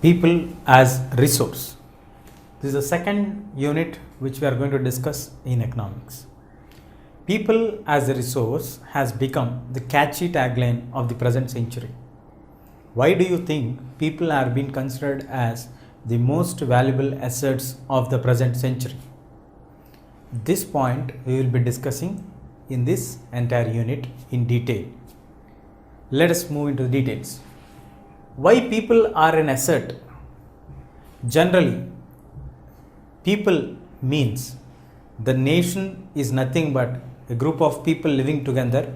People as resource. This is the second unit which we are going to discuss in economics. People as a resource has become the catchy tagline of the present century. Why do you think people are being considered as the most valuable assets of the present century? This point we will be discussing in this entire unit in detail. Let us move into the details. Why people are an asset? Generally, people means the nation is nothing but a group of people living together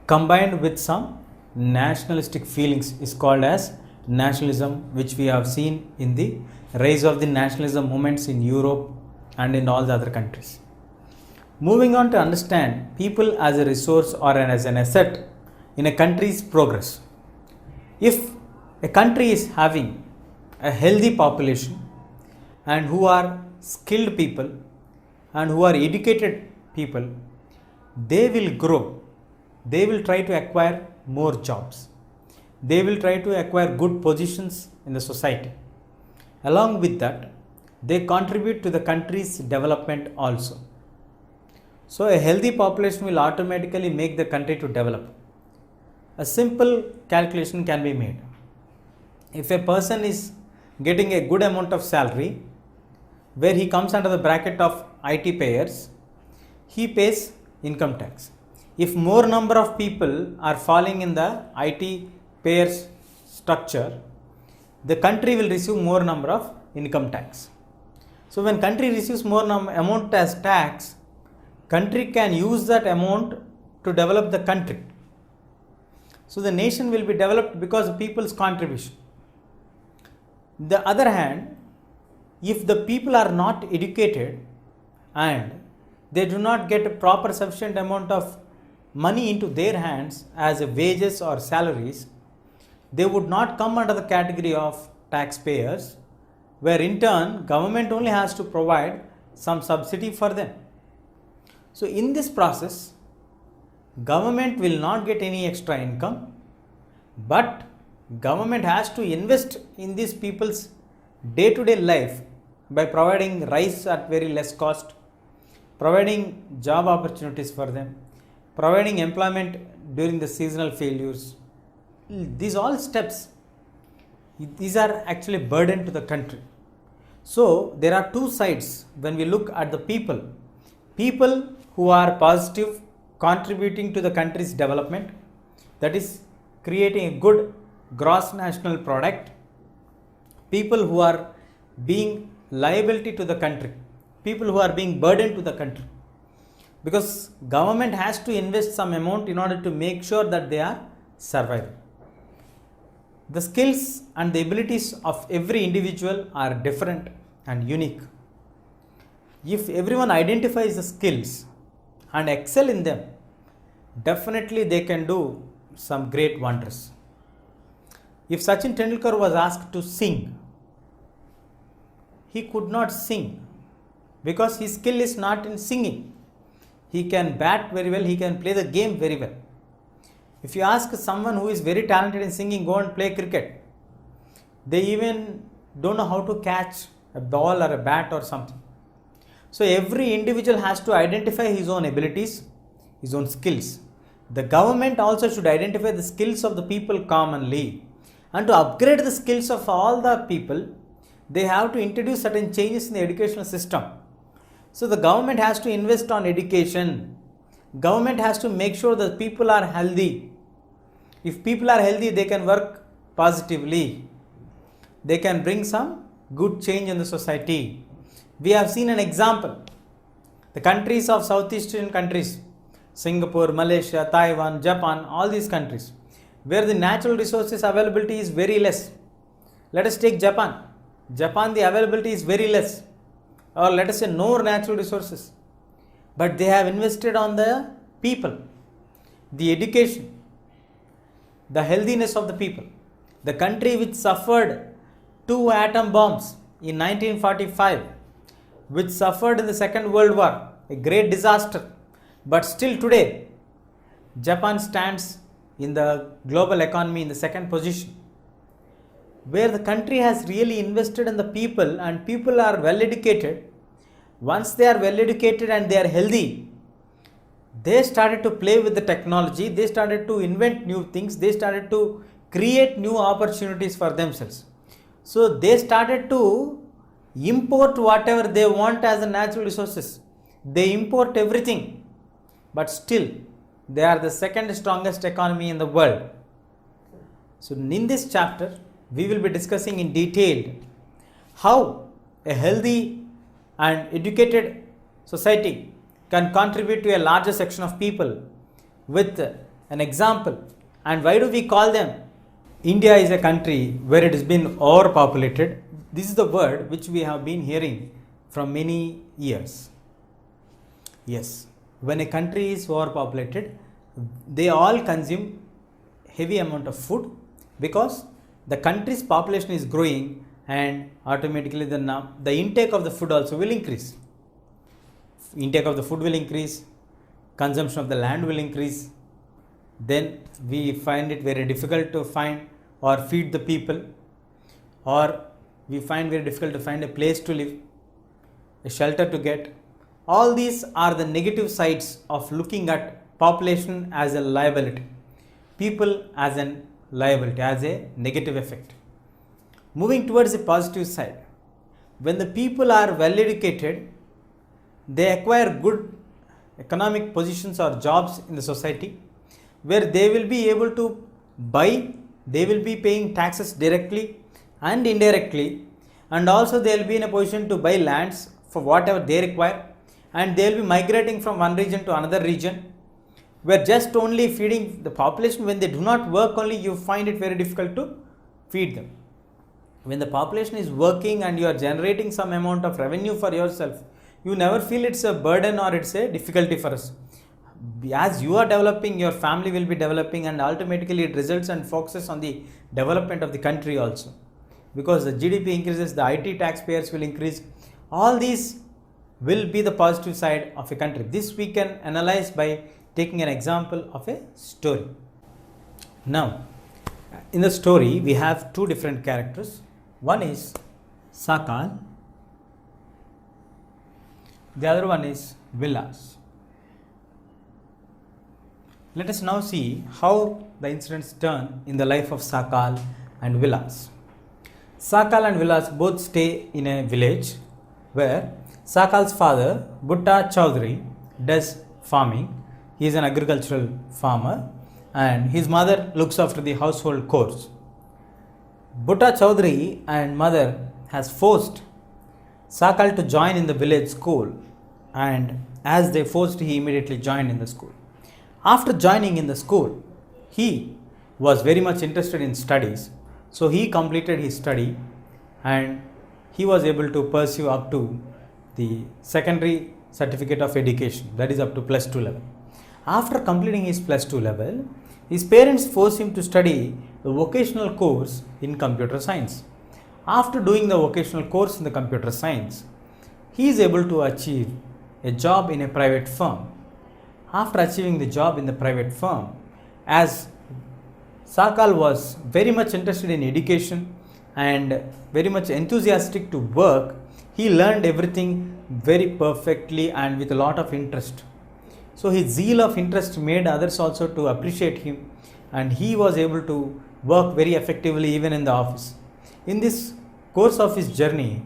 combined with some nationalistic feelings is called as nationalism, which we have seen in the rise of the nationalism movements in Europe and in all the other countries. Moving on to understand people as a resource or as an asset in a country's progress. If a country is having a healthy population and who are skilled people and who are educated people, they will grow. They will try to acquire more jobs. They will try to acquire good positions in the society. Along with that, they contribute to the country's development also. So a healthy population will automatically make the country to develop. A simple calculation can be made. If a person is getting a good amount of salary, where he comes under the bracket of IT payers, he pays income tax. If more number of people are falling in the IT payers structure, the country will receive more number of income tax. So when country receives more amount as tax, country can use that amount to develop the country. So the nation will be developed because of people's contribution. The other hand, if the people are not educated and they do not get a proper sufficient amount of money into their hands as a wages or salaries, they would not come under the category of taxpayers, where in turn government only has to provide some subsidy for them. So in this process, government will not get any extra income, but government has to invest in these people's day-to-day life by providing rice at very less cost, providing job opportunities for them, providing employment during the seasonal failures. These all steps, these are actually burden to the country. So there are two sides when we look at the people. People who are positive, contributing to the country's development, that is creating a good gross national product. People who are being liability to the country, people who are being burdened to the country, because government has to invest some amount in order to make sure that they are surviving. The skills and the abilities of every individual are different and unique. If everyone identifies the skills and excel in them, definitely they can do some great wonders. If Sachin Tendulkar was asked to sing, he could not sing because his skill is not in singing. He can bat very well, he can play the game very well. If you ask someone who is very talented in singing, go and play cricket, they even don't know how to catch a ball or a bat or something. So every individual has to identify his own abilities, his own skills. The government also should identify the skills of the people commonly, and to upgrade the skills of all the people, they have to introduce certain changes in the educational system. So the government has to invest on education. Government has to make sure that people are healthy. If people are healthy, they can work positively. They can bring some good change in the society. We have seen an example. The countries of Southeast Asian countries, Singapore, Malaysia, Taiwan, Japan, all these countries, where the natural resources availability is very less. Let us take Japan. Japan, the availability is very less, or let us say no natural resources. But they have invested on the people, the education, the healthiness of the people. The country which suffered 2 atom bombs in 1945, which suffered in the Second World War, a great disaster, but still today, Japan stands in the global economy in the second position. where the country has really invested in the people and people are well educated. Once they are well educated and they are healthy, they started to play with the technology, they started to invent new things, they started to create new opportunities for themselves. So they started to import whatever they want as a natural resources. They import everything, but still they are the second strongest economy in the world. So in this chapter, we will be discussing in detail how a healthy and educated society can contribute to a larger section of people with an example. And why do we call them? India is a country where it has been overpopulated. This is the word which we have been hearing from many years. Yes, when a country is overpopulated, they all consume heavy amount of food because the country's population is growing and automatically the intake of the food also will increase. Intake of the food will increase, consumption of the land will increase. Then we find it very difficult to find or feed the people, or we find very difficult to find a place to live, a shelter to get. All these are the negative sides of looking at population as a liability, people as a liability, as a negative effect. Moving towards the positive side, when the people are well educated, they acquire good economic positions or jobs in the society where they will be able to buy, they will be paying taxes directly and indirectly, and also they will be in a position to buy lands for whatever they require, and they will be migrating from one region to another region. Where just only feeding the population, when they do not work only, you find it very difficult to feed them. When the population is working and you are generating some amount of revenue for yourself, you never feel it's a burden or it's a difficulty for us. As you are developing, your family will be developing, and automatically it results and focuses on the development of the country also. Because the GDP increases, the IT taxpayers will increase. All these will be the positive side of a country. This we can analyze by taking an example of a story. Now, in the story, we have two different characters. One is Sakal, the other one is Vilas. Let us now see how the incidents turn in the life of Sakal and Vilas. Sakal and Vilas both stay in a village where Sakal's father, Bhutta Chaudhary, does farming. He is an agricultural farmer and his mother looks after the household chores. Bhutta Chaudhary and mother has forced Sakal to join in the village school, and as they forced, he immediately joined in the school. After joining in the school, he was very much interested in studies, so he completed his study and he was able to pursue up to the secondary certificate of education, that is up to +2 level. After completing his +2 level, his parents forced him to study the vocational course in computer science. After doing the vocational course in the computer science, he is able to achieve a job in a private firm. After achieving the job in the private firm, as Sakal was very much interested in education and very much enthusiastic to work, he learned everything very perfectly and with a lot of interest. So his zeal of interest made others also to appreciate him, and he was able to work very effectively even in the office. In this course of his journey,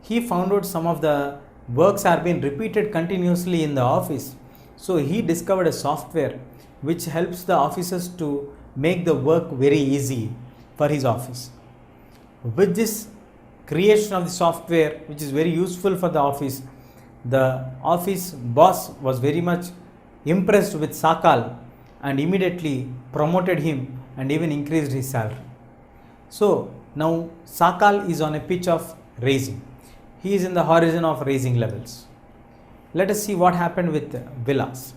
he found out some of the works are being repeated continuously in the office. So he discovered a software which helps the officers to make the work very easy for his office. With this creation of the software, which is very useful for the office boss was very much impressed with Sakal and immediately promoted him and even increased his salary. So now Sakal is on a pitch of raising. He is in the horizon of raising levels. Let us see what happened with Vilas.